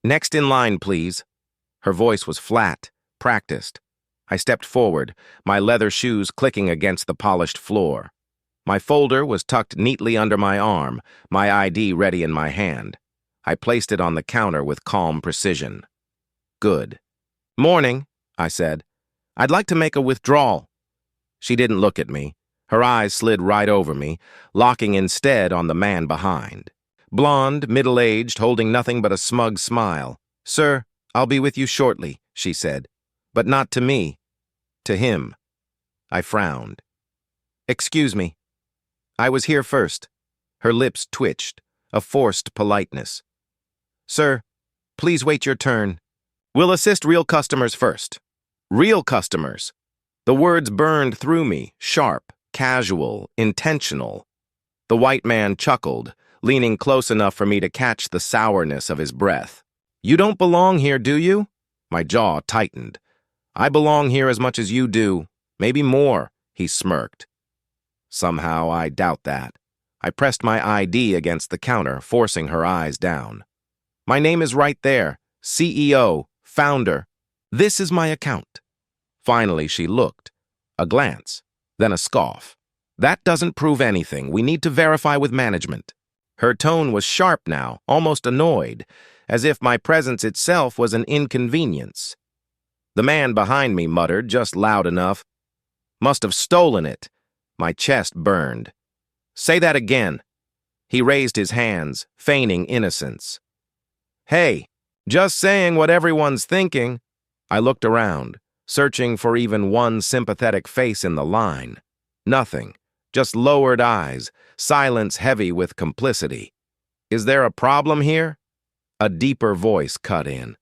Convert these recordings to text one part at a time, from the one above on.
Next in line, please. Her voice was flat, practiced. I stepped forward, my leather shoes clicking against the polished floor. My folder was tucked neatly under my arm, my ID ready in my hand. I placed it on the counter with calm precision. Good. Morning, I said. I'd like to make a withdrawal. She didn't look at me. Her eyes slid right over me, locking instead on the man behind. Blonde, middle-aged, holding nothing but a smug smile. Sir, I'll be with you shortly, she said. But not to me. To him. I frowned. Excuse me. I was here first. Her lips twitched, a forced politeness. Sir, please wait your turn. We'll assist real customers first. Real customers. The words burned through me, sharp, casual, intentional. The white man chuckled, leaning close enough for me to catch the sourness of his breath. You don't belong here, do you? My jaw tightened. I belong here as much as you do, maybe more, he smirked. Somehow I doubt that. I pressed my ID against the counter, forcing her eyes down. My name is right there, CEO, founder. This is my account. Finally, she looked. A glance, then a scoff. That doesn't prove anything. We need to verify with management. Her tone was sharp now, almost annoyed, as if my presence itself was an inconvenience. The man behind me muttered, just loud enough. Must have stolen it. My chest burned. Say that again. He raised his hands, feigning innocence. Hey, just saying what everyone's thinking. I looked around, searching for even one sympathetic face in the line. Nothing, just lowered eyes, silence heavy with complicity. Is there a problem here? A deeper voice cut in.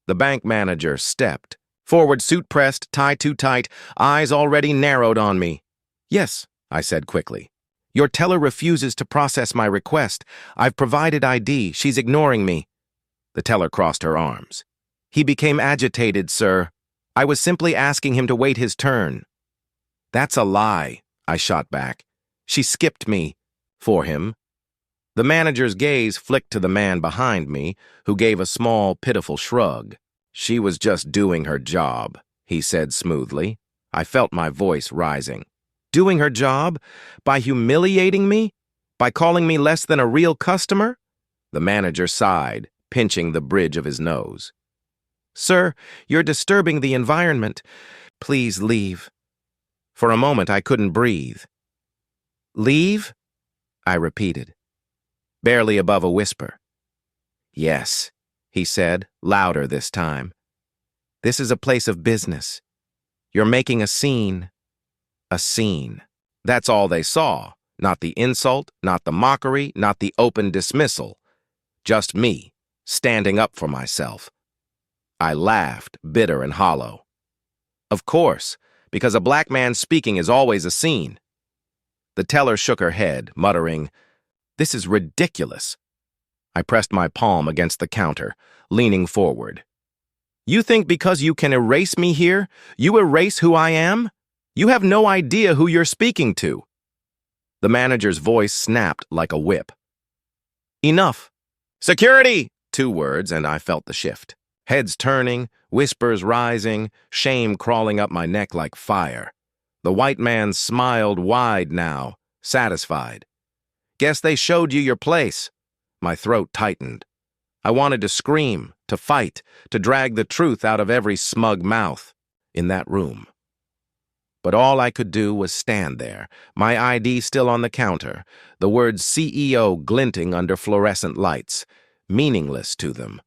The bank manager stepped. Forward suit pressed, tie too tight, eyes already narrowed on me. Yes, I said quickly. Your teller refuses to process my request. I've provided ID. She's ignoring me. The teller crossed her arms. He became agitated, sir. I was simply asking him to wait his turn. That's a lie, I shot back. She skipped me. For him. The manager's gaze flicked to the man behind me, who gave a small, pitiful shrug. She was just doing her job, he said smoothly. I felt my voice rising. Doing her job? By humiliating me? By calling me less than a real customer? The manager sighed, pinching the bridge of his nose. Sir, you're disturbing the environment. Please leave. For a moment, I couldn't breathe. Leave? I repeated, barely above a whisper. Yes, he said, louder this time. This is a place of business. You're making a scene. A scene. That's all they saw. Not the insult, not the mockery, not the open dismissal. Just me, standing up for myself. I laughed, bitter and hollow. Of course, because a black man speaking is always a scene. The teller shook her head, muttering, This is ridiculous. I pressed my palm against the counter, leaning forward. You think because you can erase me here, you erase who I am? You have no idea who you're speaking to. The manager's voice snapped like a whip. Enough. Security! 2 words, and I felt the shift. Heads turning, whispers rising, shame crawling up my neck like fire. The white man smiled wide now, satisfied. Guess they showed you your place. My throat tightened. I wanted to scream, to fight, to drag the truth out of every smug mouth in that room. But all I could do was stand there, my ID still on the counter, the words CEO glinting under fluorescent lights, meaningless to them.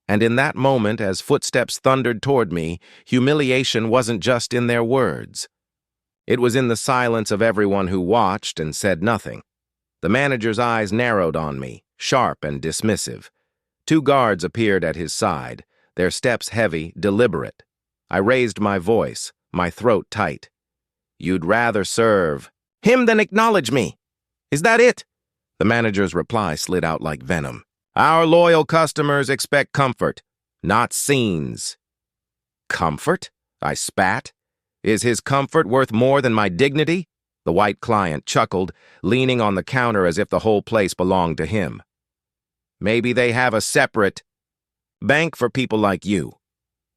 And in that moment, as footsteps thundered toward me, humiliation wasn't just in their words. It was in the silence of everyone who watched and said nothing. The manager's eyes narrowed on me, sharp and dismissive. 2 guards appeared at his side, their steps heavy, deliberate. I raised my voice, my throat tight. You'd rather serve him than acknowledge me. Is that it? The manager's reply slid out like venom. Our loyal customers expect comfort, not scenes. Comfort? I spat. Is his comfort worth more than my dignity? The white client chuckled, leaning on the counter as if the whole place belonged to him. Maybe they have a separate... Bank for people like you.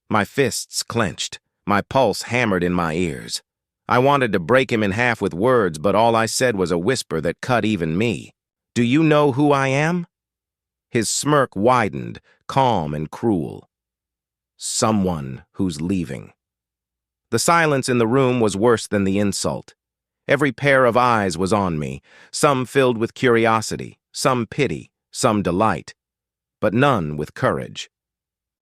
My fists clenched, my pulse hammered in my ears. I wanted to break him in half with words, but all I said was a whisper that cut even me. Do you know who I am? His smirk widened, calm and cruel. Someone who's leaving. The silence in the room was worse than the insult. Every pair of eyes was on me, some filled with curiosity, some pity, some delight, but none with courage.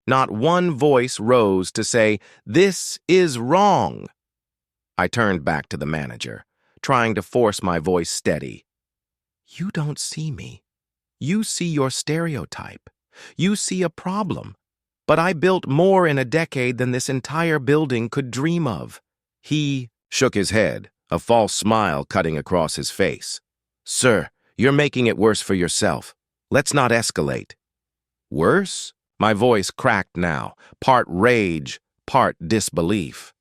Not one voice rose to say, "This is wrong." I turned back to the manager, trying to force my voice steady. You don't see me. You see your stereotype. You see a problem. But I built more in a decade than this entire building could dream of. He shook his head, a false smile cutting across his face. Sir, you're making it worse for yourself. Let's not escalate. Worse? My voice cracked now, part rage, part disbelief.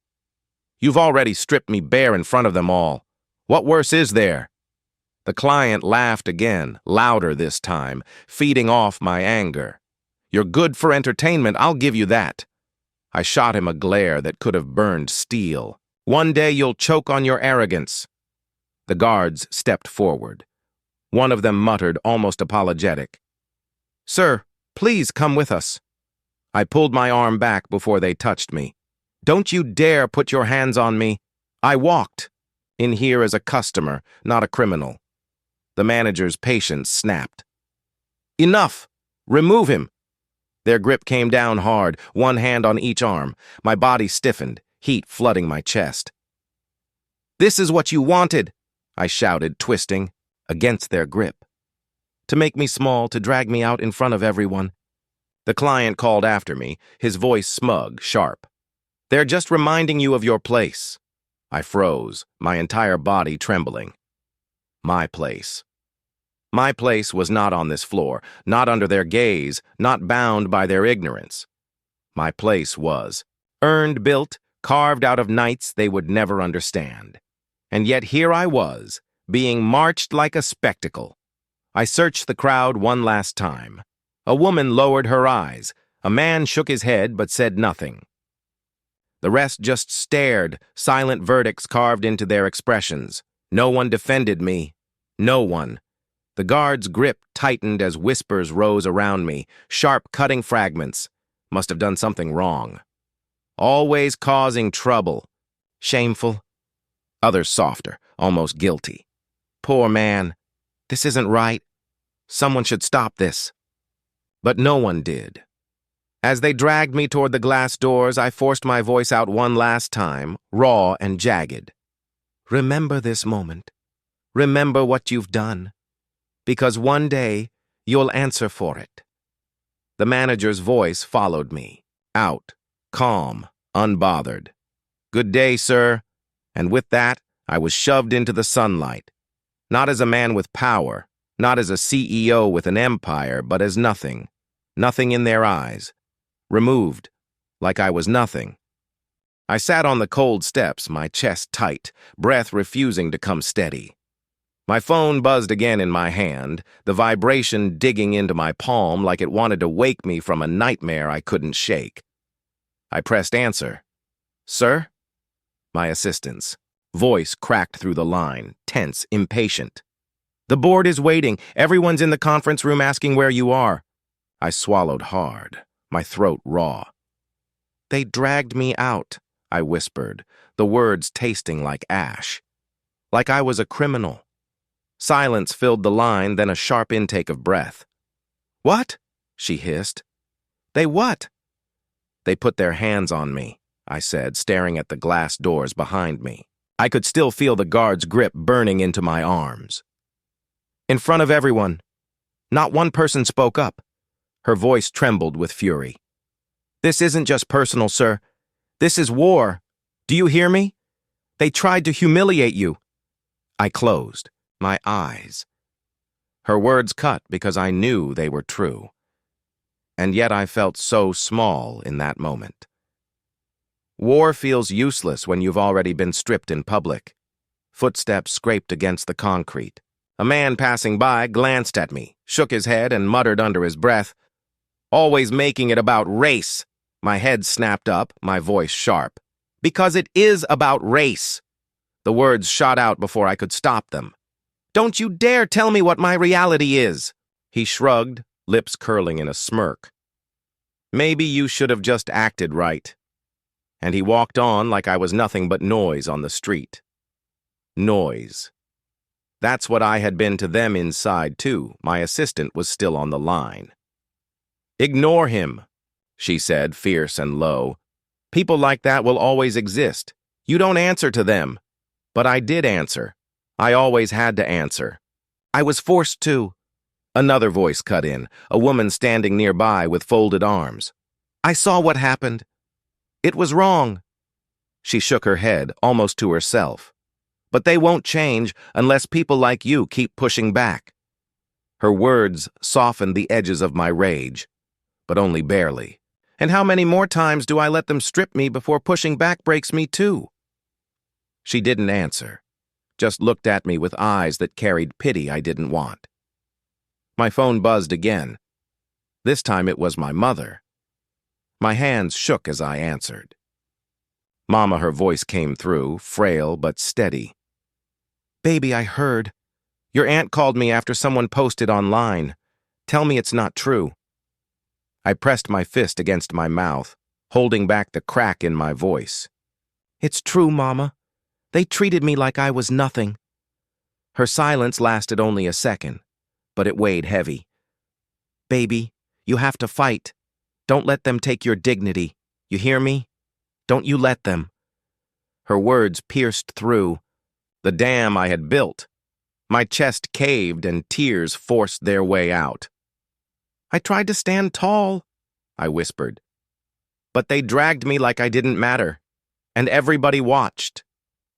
You've already stripped me bare in front of them all. What worse is there? The client laughed again, louder this time, feeding off my anger. You're good for entertainment, I'll give you that. I shot him a glare that could have burned steel. One day you'll choke on your arrogance. The guards stepped forward. One of them muttered, almost apologetic. Sir, please come with us. I pulled my arm back before they touched me. Don't you dare put your hands on me. I walked in here as a customer, not a criminal. The manager's patience snapped. Enough! Remove him! Their grip came down hard, one hand on each arm. My body stiffened, heat flooding my chest. This is what you wanted, I shouted, twisting, against their grip. To make me small, to drag me out in front of everyone. The client called after me, his voice smug, sharp. They're just reminding you of your place. I froze, my entire body trembling. My place. My place was not on this floor, not under their gaze, not bound by their ignorance. My place was earned, built, carved out of nights they would never understand. And yet here I was, being marched like a spectacle. I searched the crowd one last time. A woman lowered her eyes. A man shook his head but said nothing. The rest just stared, silent verdicts carved into their expressions. No one defended me. No one. The guard's grip tightened as whispers rose around me, sharp cutting fragments. Must have done something wrong. Always causing trouble. Shameful. Others softer, almost guilty. Poor man. This isn't right. Someone should stop this. But no one did. As they dragged me toward the glass doors, I forced my voice out one last time, raw and jagged. Remember this moment. Remember what you've done. Because one day, you'll answer for it. The manager's voice followed me, out, calm, unbothered. Good day, sir. And with that, I was shoved into the sunlight. Not as a man with power, not as a CEO with an empire, but as nothing. Nothing in their eyes. Removed, like I was nothing. I sat on the cold steps, my chest tight, breath refusing to come steady. My phone buzzed again in my hand, the vibration digging into my palm like it wanted to wake me from a nightmare I couldn't shake. I pressed answer. Sir? My assistant's voice cracked through the line, tense, impatient. The board is waiting. Everyone's in the conference room asking where you are. I swallowed hard, my throat raw. They dragged me out, I whispered, the words tasting like ash. Like I was a criminal. Silence filled the line, then a sharp intake of breath. What? She hissed. They what? They put their hands on me, I said, staring at the glass doors behind me. I could still feel the guard's grip burning into my arms. In front of everyone. Not one person spoke up. Her voice trembled with fury. This isn't just personal, sir. This is war. Do you hear me? They tried to humiliate you. I closed my eyes. Her words cut because I knew they were true. And yet I felt so small in that moment. War feels useless when you've already been stripped in public. Footsteps scraped against the concrete. A man passing by glanced at me, shook his head, and muttered under his breath, Always making it about race. My head snapped up, my voice sharp. Because it is about race. The words shot out before I could stop them. Don't you dare tell me what my reality is. He shrugged, lips curling in a smirk. Maybe you should have just acted right. And he walked on like I was nothing but noise on the street. Noise. That's what I had been to them inside, too. My assistant was still on the line. Ignore him, she said, fierce and low. People like that will always exist. You don't answer to them. But I did answer. I always had to answer. I was forced to. Another voice cut in, a woman standing nearby with folded arms. I saw what happened. It was wrong. She shook her head, almost to herself. But they won't change unless people like you keep pushing back. Her words softened the edges of my rage, but only barely. And how many more times do I let them strip me before pushing back breaks me too? She didn't answer, just looked at me with eyes that carried pity I didn't want. My phone buzzed again. This time it was my mother. My hands shook as I answered. Mama, her voice came through, frail but steady. Baby, I heard. Your aunt called me after someone posted online. Tell me it's not true. I pressed my fist against my mouth, holding back the crack in my voice. It's true, Mama. They treated me like I was nothing. Her silence lasted only a second, but it weighed heavy. Baby, you have to fight. Don't let them take your dignity. You hear me? Don't you let them. Her words pierced through. The dam I had built. My chest caved and tears forced their way out. I tried to stand tall, I whispered. But they dragged me like I didn't matter. And everybody watched.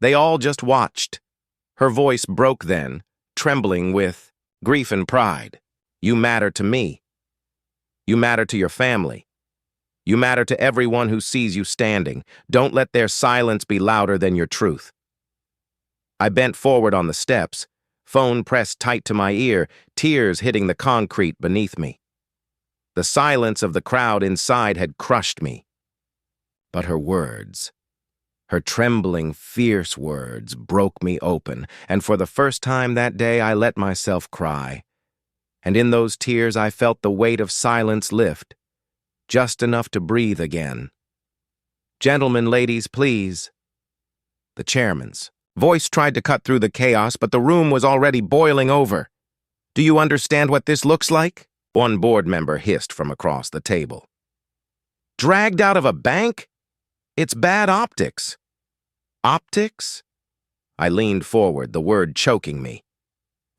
They all just watched. Her voice broke then, trembling with grief and pride. You matter to me. You matter to your family. You matter to everyone who sees you standing. Don't let their silence be louder than your truth. I bent forward on the steps, phone pressed tight to my ear, tears hitting the concrete beneath me. The silence of the crowd inside had crushed me. But her words, her trembling, fierce words, broke me open, and for the first time that day I let myself cry. And in those tears I felt the weight of silence lift, just enough to breathe again. Gentlemen, ladies, please. The chairman's voice tried to cut through the chaos, but the room was already boiling over. Do you understand what this looks like? One board member hissed from across the table. Dragged out of a bank? It's bad optics. Optics? I leaned forward, the word choking me.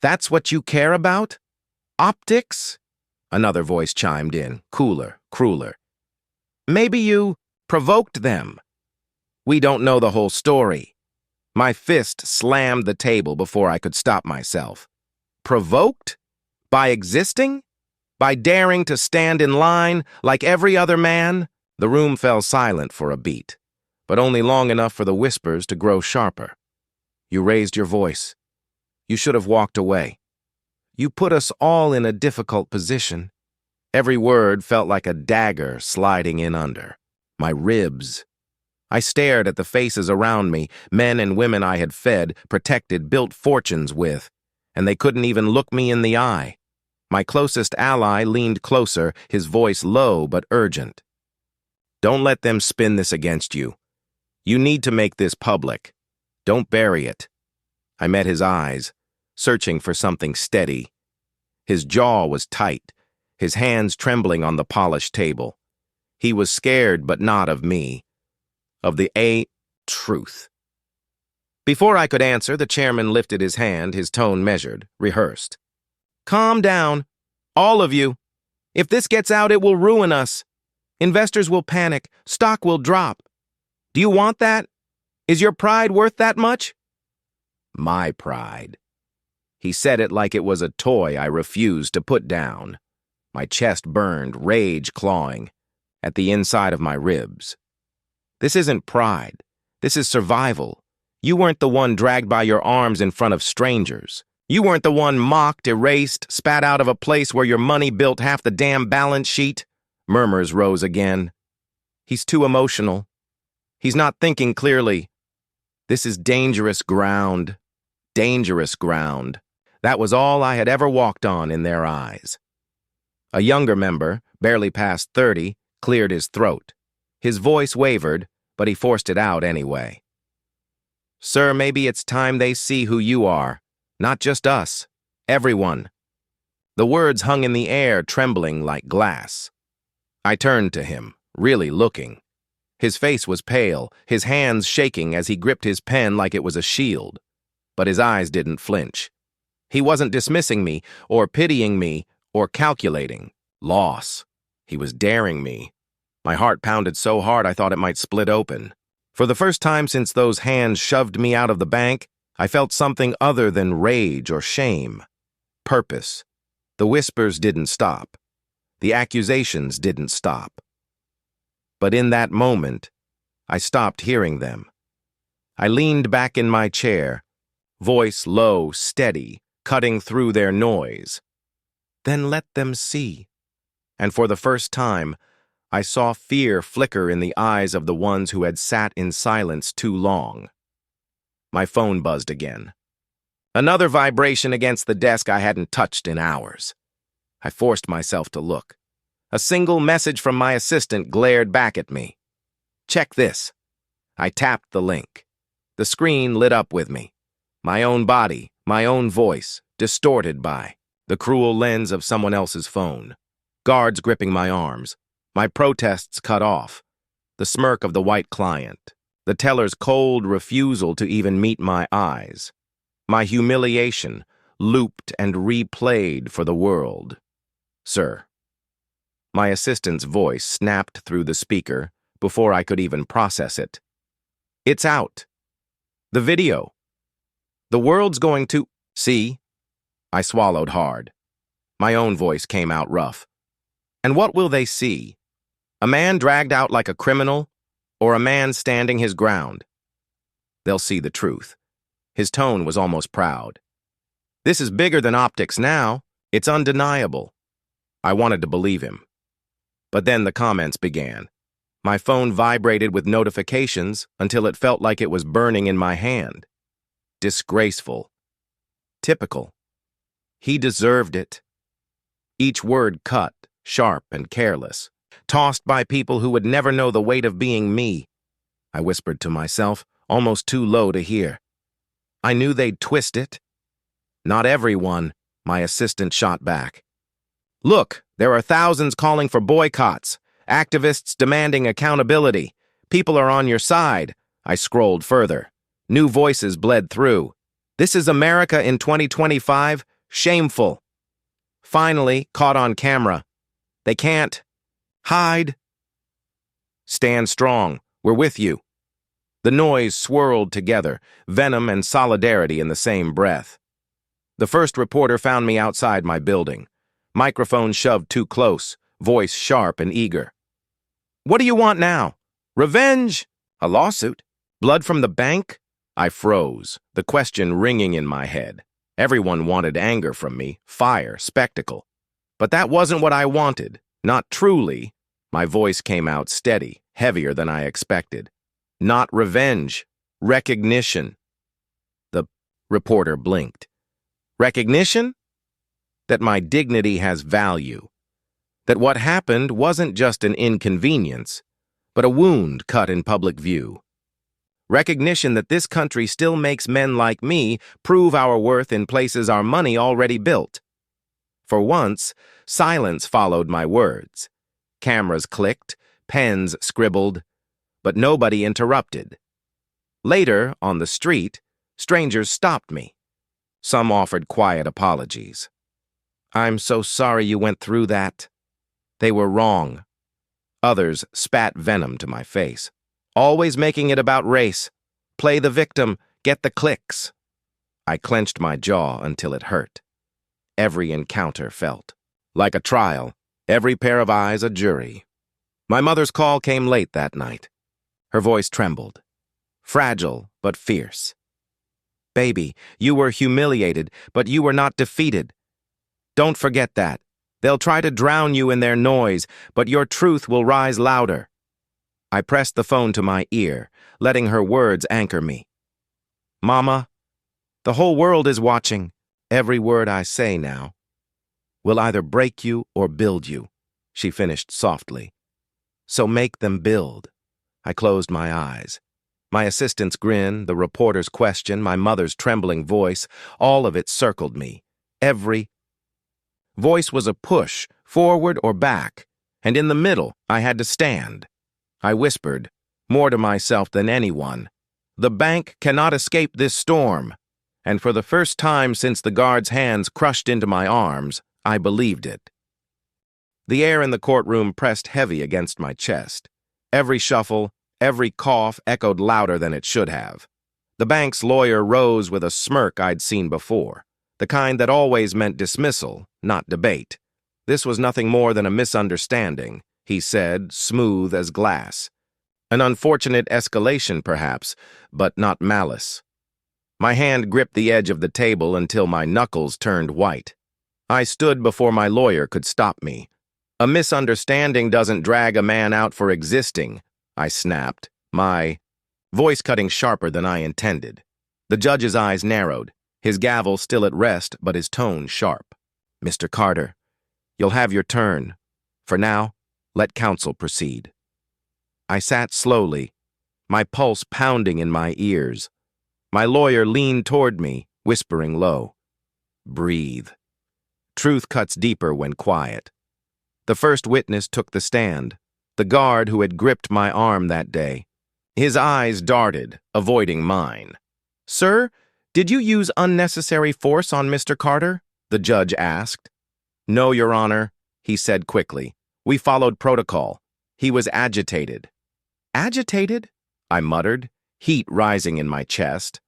That's what you care about? Optics? Another voice chimed in, cooler, crueler. Maybe you provoked them. We don't know the whole story. My fist slammed the table before I could stop myself. Provoked? By existing? By daring to stand in line like every other man? The room fell silent for a beat, but only long enough for the whispers to grow sharper. You raised your voice. You should have walked away. You put us all in a difficult position. Every word felt like a dagger sliding in under my ribs. I stared at the faces around me, men and women I had fed, protected, built fortunes with, and they couldn't even look me in the eye. My closest ally leaned closer, his voice low but urgent. Don't let them spin this against you. You need to make this public. Don't bury it. I met his eyes, searching for something steady. His jaw was tight, his hands trembling on the polished table. He was scared, but not of me. Of the truth. Before I could answer, the chairman lifted his hand, his tone measured, rehearsed. Calm down, all of you. If this gets out, it will ruin us. Investors will panic, stock will drop. Do you want that? Is your pride worth that much? My pride. He said it like it was a toy I refused to put down. My chest burned, rage clawing at the inside of my ribs. This isn't pride. This is survival. You weren't the one dragged by your arms in front of strangers. You weren't the one mocked, erased, spat out of a place where your money built half the damn balance sheet. Murmurs rose again. He's too emotional. He's not thinking clearly. This is dangerous ground. Dangerous ground. That was all I had ever walked on in their eyes. A younger member, barely past 30, cleared his throat. His voice wavered, but he forced it out anyway. Sir, maybe it's time they see who you are. Not just us. Everyone. The words hung in the air, trembling like glass. I turned to him, really looking. His face was pale, his hands shaking as he gripped his pen like it was a shield. But his eyes didn't flinch. He wasn't dismissing me, or pitying me, or calculating. Loss. He was daring me. My heart pounded so hard I thought it might split open. For the first time since those hands shoved me out of the bank, I felt something other than rage or shame. Purpose. The whispers didn't stop. The accusations didn't stop. But in that moment, I stopped hearing them. I leaned back in my chair, voice low, steady, cutting through their noise. Then let them see. And for the first time, I saw fear flicker in the eyes of the ones who had sat in silence too long. My phone buzzed again. Another vibration against the desk I hadn't touched in hours. I forced myself to look. A single message from my assistant glared back at me. Check this. I tapped the link. The screen lit up with me. My own body, my own voice, distorted by the cruel lens of someone else's phone. Guards gripping my arms. My protests cut off. The smirk of the white client. The teller's cold refusal to even meet my eyes. My humiliation, looped and replayed for the world. Sir. My assistant's voice snapped through the speaker before I could even process it. It's out. The video. The world's going to see. I swallowed hard. My own voice came out rough. And what will they see? A man dragged out like a criminal, or a man standing his ground? They'll see the truth. His tone was almost proud. This is bigger than optics now. It's undeniable. I wanted to believe him. But then the comments began. My phone vibrated with notifications until it felt like it was burning in my hand. Disgraceful. Typical. He deserved it. Each word cut, sharp and careless, tossed by people who would never know the weight of being me. I whispered to myself, almost too low to hear. I knew they'd twist it. Not everyone, my assistant shot back. Look, there are thousands calling for boycotts, activists demanding accountability. People are on your side. I scrolled further. New voices bled through. This is America in 2025. Shameful. Finally, caught on camera. They can't hide. Stand strong. We're with you. The noise swirled together, venom and solidarity in the same breath. The first reporter found me outside my building. Microphone shoved too close, voice sharp and eager. What do you want now? Revenge? A lawsuit? Blood from the bank? I froze, the question ringing in my head. Everyone wanted anger from me, fire, spectacle. But that wasn't what I wanted. Not truly. My voice came out steady, heavier than I expected. Not revenge. Recognition. The reporter blinked. Recognition? That my dignity has value. That what happened wasn't just an inconvenience, but a wound cut in public view. Recognition that this country still makes men like me prove our worth in places our money already built. For once, silence followed my words. Cameras clicked, pens scribbled, but nobody interrupted. Later, on the street, strangers stopped me. Some offered quiet apologies. I'm so sorry you went through that. They were wrong. Others spat venom to my face. Always making it about race. Play the victim, get the clicks. I clenched my jaw until it hurt. Every encounter felt like a trial, every pair of eyes a jury. My mother's call came late that night. Her voice trembled. Fragile, but fierce. Baby, you were humiliated, but you were not defeated. Don't forget that. They'll try to drown you in their noise, but your truth will rise louder. I pressed the phone to my ear, letting her words anchor me. Mama, the whole world is watching. Every word I say now will either break you or build you, she finished softly. So make them build. I closed my eyes. My assistant's grin, the reporter's question, my mother's trembling voice, all of it circled me. Every voice was a push, forward or back, and in the middle I had to stand. I whispered, more to myself than anyone, the bank cannot escape this storm. And for the first time since the guard's hands crushed into my arms, I believed it. The air in the courtroom pressed heavy against my chest. Every shuffle, every cough echoed louder than it should have. The bank's lawyer rose with a smirk I'd seen before, the kind that always meant dismissal, not debate. This was nothing more than a misunderstanding, he said, smooth as glass. An unfortunate escalation, perhaps, but not malice. My hand gripped the edge of the table until my knuckles turned white. I stood before my lawyer could stop me. A misunderstanding doesn't drag a man out for existing, I snapped, my voice cutting sharper than I intended. The judge's eyes narrowed, his gavel still at rest, but his tone sharp. Mr. Carter, you'll have your turn. For now, let counsel proceed. I sat slowly, my pulse pounding in my ears. My lawyer leaned toward me, whispering low. Breathe. Truth cuts deeper when quiet. The first witness took the stand, the guard who had gripped my arm that day. His eyes darted, avoiding mine. Sir, did you use unnecessary force on Mr. Carter? The judge asked. No, Your Honor, he said quickly. We followed protocol. He was agitated. Agitated? I muttered, heat rising in my chest.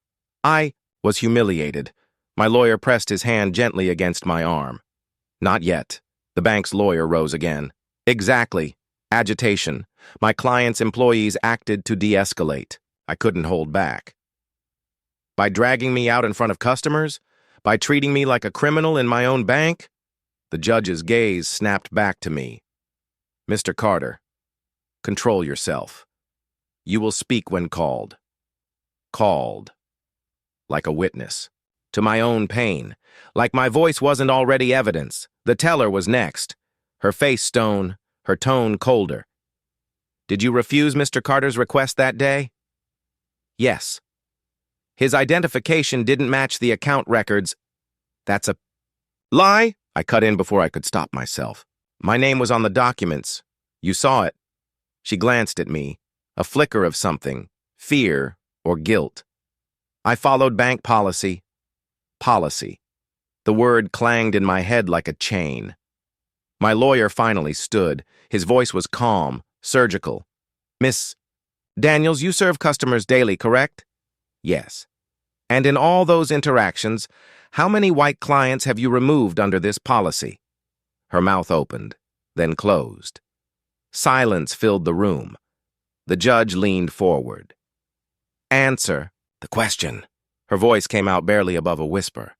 I was humiliated. My lawyer pressed his hand gently against my arm. Not yet. The bank's lawyer rose again. Exactly. Agitation. My client's employees acted to de-escalate. I couldn't hold back. By dragging me out in front of customers? By treating me like a criminal in my own bank? The judge's gaze snapped back to me. Mr. Carter, control yourself. You will speak when called. Called. Like a witness. To my own pain. Like my voice wasn't already evidence. The teller was next. Her face stone, her tone colder. Did you refuse Mr. Carter's request that day? Yes. His identification didn't match the account records. That's a lie? I cut in before I could stop myself. My name was on the documents. You saw it. She glanced at me, a flicker of something, fear or guilt. I followed bank policy. Policy. The word clanged in my head like a chain. My lawyer finally stood. His voice was calm, surgical. Miss Daniels, you serve customers daily, correct? Yes. And in all those interactions, how many white clients have you removed under this policy? Her mouth opened, then closed. Silence filled the room. The judge leaned forward. Answer the question. Her voice came out barely above a whisper.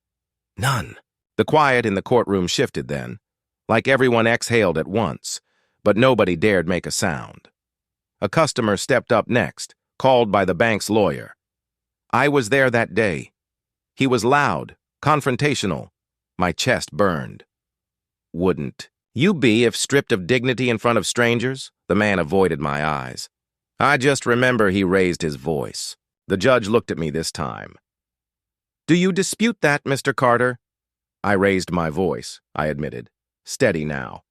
None. The quiet in the courtroom shifted then, like everyone exhaled at once, but nobody dared make a sound. A customer stepped up next, called by the bank's lawyer. I was there that day. He was loud, confrontational. My chest burned. Wouldn't you be if stripped of dignity in front of strangers? The man avoided my eyes. I just remember he raised his voice. The judge looked at me this time. Do you dispute that, Mr. Carter? I raised my voice, I admitted, steady now.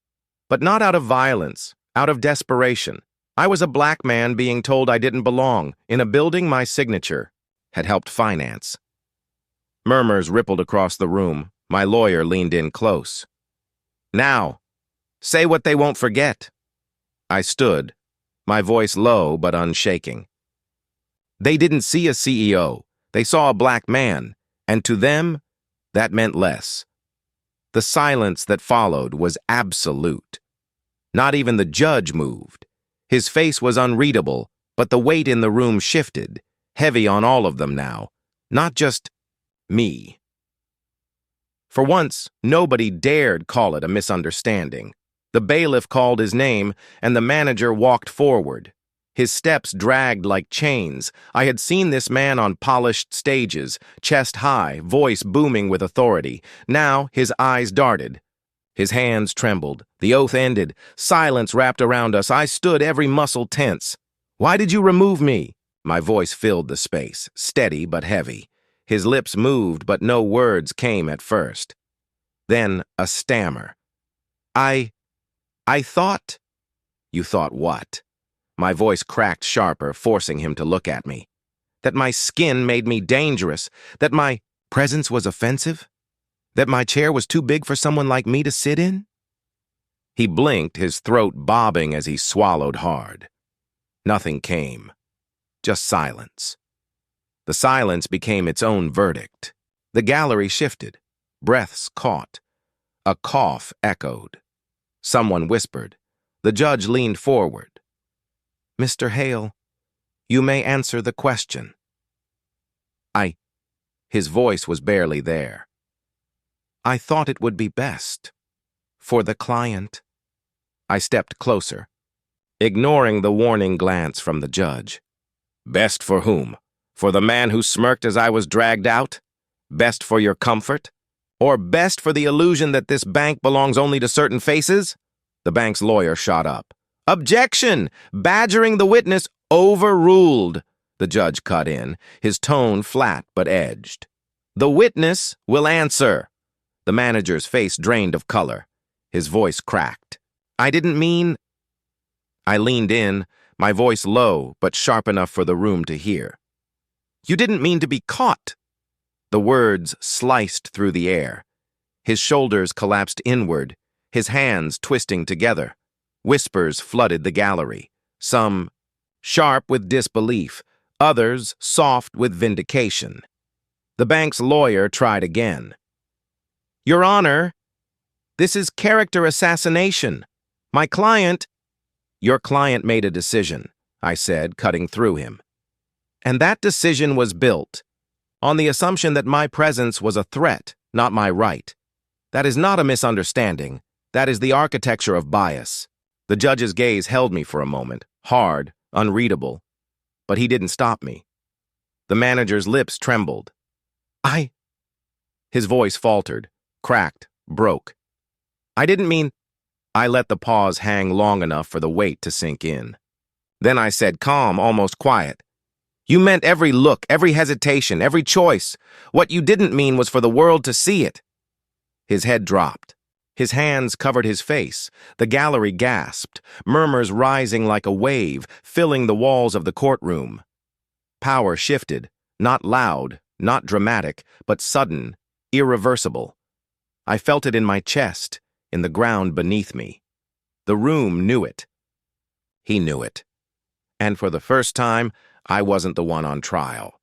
But not out of violence, out of desperation. I was a black man being told I didn't belong in a building my signature had helped finance. Murmurs rippled across the room. My lawyer leaned in close. Now, say what they won't forget. I stood, my voice low but unshaking. They didn't see a CEO. They saw a black man, and to them, that meant less. The silence that followed was absolute. Not even the judge moved. His face was unreadable, but the weight in the room shifted, heavy on all of them now, not just me. For once, nobody dared call it a misunderstanding. The bailiff called his name, and the manager walked forward. His steps dragged like chains. I had seen this man on polished stages, chest high, voice booming with authority. Now his eyes darted. His hands trembled. The oath ended. Silence wrapped around us. I stood, every muscle tense. "Why did you remove me?" My voice filled the space, steady but heavy. His lips moved, but no words came at first. Then a stammer. I thought—" "You thought what?" My voice cracked sharper, forcing him to look at me. "That my skin made me dangerous, that my presence was offensive, that my chair was too big for someone like me to sit in?" He blinked, his throat bobbing as he swallowed hard. Nothing came, just silence. The silence became its own verdict. The gallery shifted. Breaths caught. A cough echoed. Someone whispered. The judge leaned forward. "Mr. Hale, you may answer the question." His voice was barely there. "I thought it would be best. For the client." I stepped closer, ignoring the warning glance from the judge. "Best for whom? For the man who smirked as I was dragged out? Best for your comfort? Or best for the illusion that this bank belongs only to certain faces?" The bank's lawyer shot up. "Objection! Badgering the witness overruled." The judge cut in, his tone flat but edged. "The witness will answer." The manager's face drained of color. His voice cracked. "I didn't mean—" I leaned in, my voice low but sharp enough for the room to hear. "You didn't mean to be caught." The words sliced through the air. His shoulders collapsed inward, his hands twisting together. Whispers flooded the gallery, some sharp with disbelief, others soft with vindication. The bank's lawyer tried again. "Your Honor, this is character assassination. My client—" "Your client made a decision," I said, cutting through him. "And that decision was built on the assumption that my presence was a threat, not my right. That is not a misunderstanding. That is the architecture of bias." The judge's gaze held me for a moment, hard, unreadable. But he didn't stop me. The manager's lips trembled. His voice faltered, cracked, broke. "I didn't mean—" I let the pause hang long enough for the weight to sink in. Then I said, calm, almost quiet, "You meant every look, every hesitation, every choice. What you didn't mean was for the world to see it." His head dropped. His hands covered his face. The gallery gasped, murmurs rising like a wave, filling the walls of the courtroom. Power shifted, not loud, not dramatic, but sudden, irreversible. I felt it in my chest, in the ground beneath me. The room knew it. He knew it. And for the first time, I wasn't the one on trial.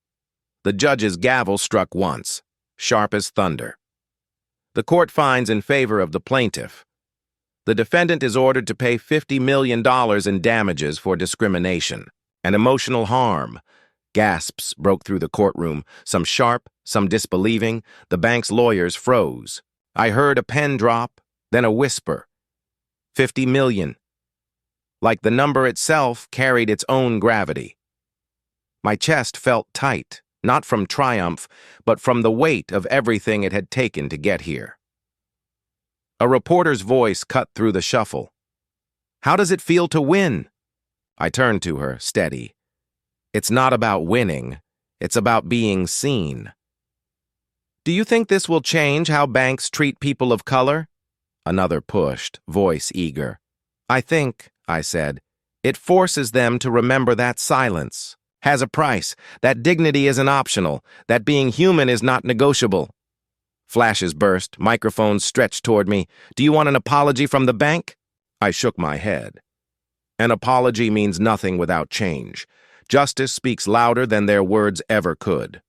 The judge's gavel struck once, sharp as thunder. The court finds in favor of the plaintiff. The defendant is ordered to pay $50 million in damages for discrimination and emotional harm. Gasps broke through the courtroom, some sharp, some disbelieving. The bank's lawyers froze. I heard a pen drop, then a whisper. 50 million. Like the number itself carried its own gravity. My chest felt tight, not from triumph, but from the weight of everything it had taken to get here. A reporter's voice cut through the shuffle. "How does it feel to win?" I turned to her, steady. "It's not about winning. It's about being seen." "Do you think this will change how banks treat people of color?" Another pushed, voice eager. "I think," I said, "it forces them to remember that silence has a price, that dignity isn't optional, that being human is not negotiable." Flashes burst, microphones stretched toward me. "Do you want an apology from the bank?" I shook my head. An apology means nothing without change. Justice speaks louder than their words ever could.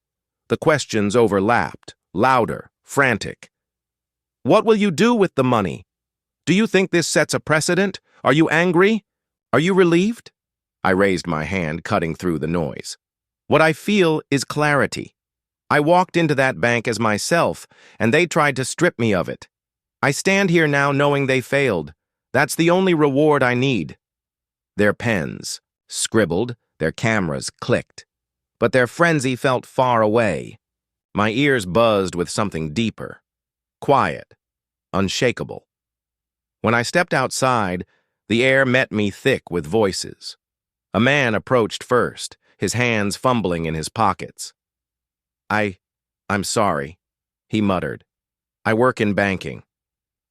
The questions overlapped, louder, frantic. "What will you do with the money? Do you think this sets a precedent? Are you angry? Are you relieved?" I raised my hand, cutting through the noise. "What I feel is clarity. I walked into that bank as myself, and they tried to strip me of it. I stand here now knowing they failed. That's the only reward I need. Their pens scribbled, their cameras clicked, but their frenzy felt far away. My ears buzzed with something deeper, quiet, unshakable. When I stepped outside, the air met me thick with voices. A man approached first, his hands fumbling in his pockets. I'm sorry, he muttered. I work in banking.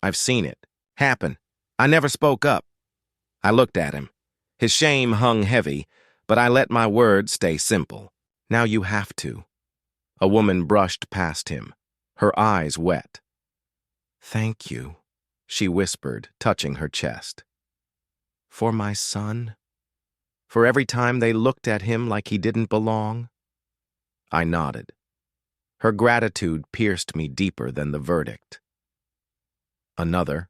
I've seen it happen. I never spoke up. I looked at him. His shame hung heavy, but I let my words stay simple. Now you have to. A woman brushed past him, her eyes wet. Thank you, she whispered, touching her chest. For my son? For every time they looked at him like he didn't belong? I nodded. Her gratitude pierced me deeper than the verdict. Another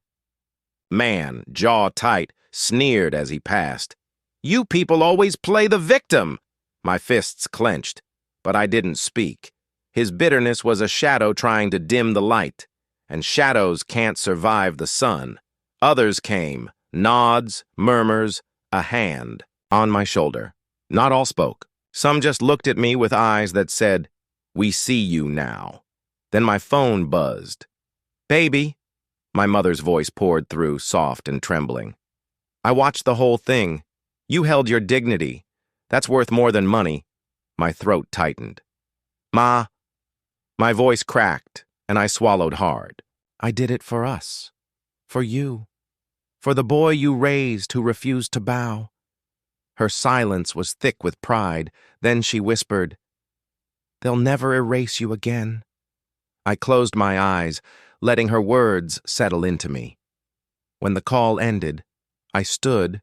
man, jaw tight, sneered as he passed. You people always play the victim! My fists clenched, but I didn't speak. His bitterness was a shadow trying to dim the light, and shadows can't survive the sun. Others came, nods, murmurs, a hand on my shoulder. Not all spoke. Some just looked at me with eyes that said, "We see you now." Then my phone buzzed. "Baby," my mother's voice poured through, soft and trembling. I watched the whole thing. You held your dignity. That's worth more than money. My throat tightened. Ma, my voice cracked, and I swallowed hard. I did it for us. For you. For the boy you raised who refused to bow. Her silence was thick with pride. Then she whispered, "They'll never erase you again." I closed my eyes, letting her words settle into me. When the call ended, I stood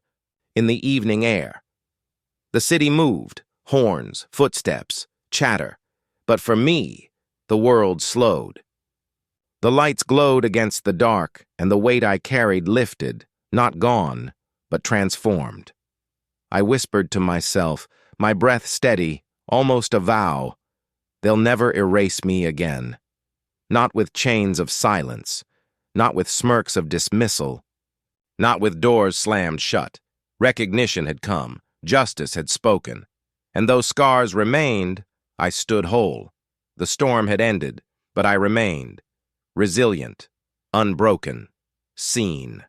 in the evening air. The city moved, horns, footsteps, chatter. But for me, the world slowed. The lights glowed against the dark, and the weight I carried lifted, not gone, but transformed. I whispered to myself, my breath steady, almost a vow, they'll never erase me again. Not with chains of silence, not with smirks of dismissal, not with doors slammed shut. Recognition had come, justice had spoken, and though scars remained, I stood whole. The storm had ended, but I remained, resilient, unbroken, seen.